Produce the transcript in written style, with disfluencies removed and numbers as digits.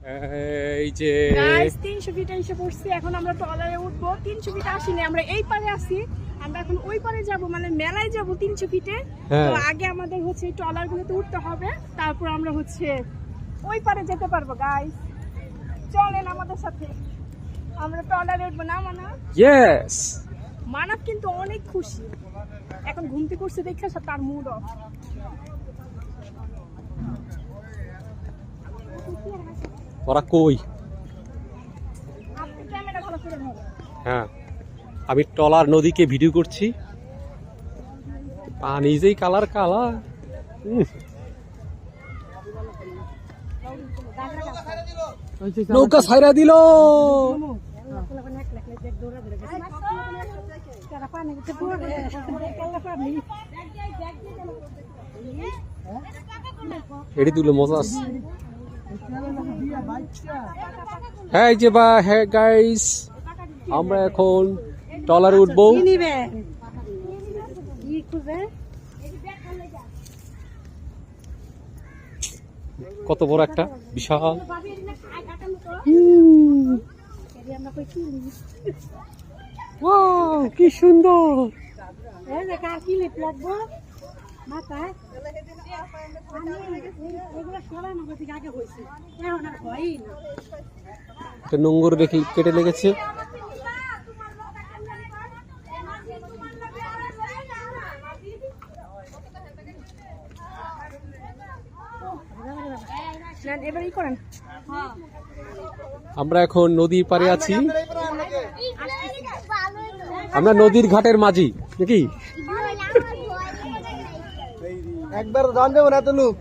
এই যে guys 300 fit এসে পড়ছি। এখন আমরা ট্রলারে উঠবো। 300 ফিট আসিনি, আমরা এই পারে আছি। আমরা এখন ওই পারে যাব, মানে মেলায় যাব 300 ফিটে। তো আগে আমাদের হচ্ছে এই ট্রলার গুলোতে উঠতে হবে, তারপর আমরা হচ্ছে ওই পারে যেতে পারবো। গাইস চলেন আমাদের সাথে, আমরা ট্রলারে উঠবো না মানা। ইয়েস, মানব কিন্তু অনেক খুশি, এখন ঘুমতে করছে দেখে তার মুড অফ। ওরা কই? আপনি ক্যামেরা ভালো করে ধরো। হ্যাঁ, আমি ট্রলার নদীকে ভিডিও করছি। পানি যেই কালার কালার। নৌকা ছাইরা দিল। এটি তুলে মজা আছে। হ্যাঁ এই যে বা হ্যাঁ গাইস, আমরা এখন ট্রলারে উঠবো। কত বড় একটা বিশাল। ওয়াও কি সুন্দর। নোংর দেখি কেটে লেগেছে। আমরা এখন নদীর পাড়ে আছি। আমরা নদীর ঘাটের মাঝি নাকি? একবার দান দেবো না তো লোক।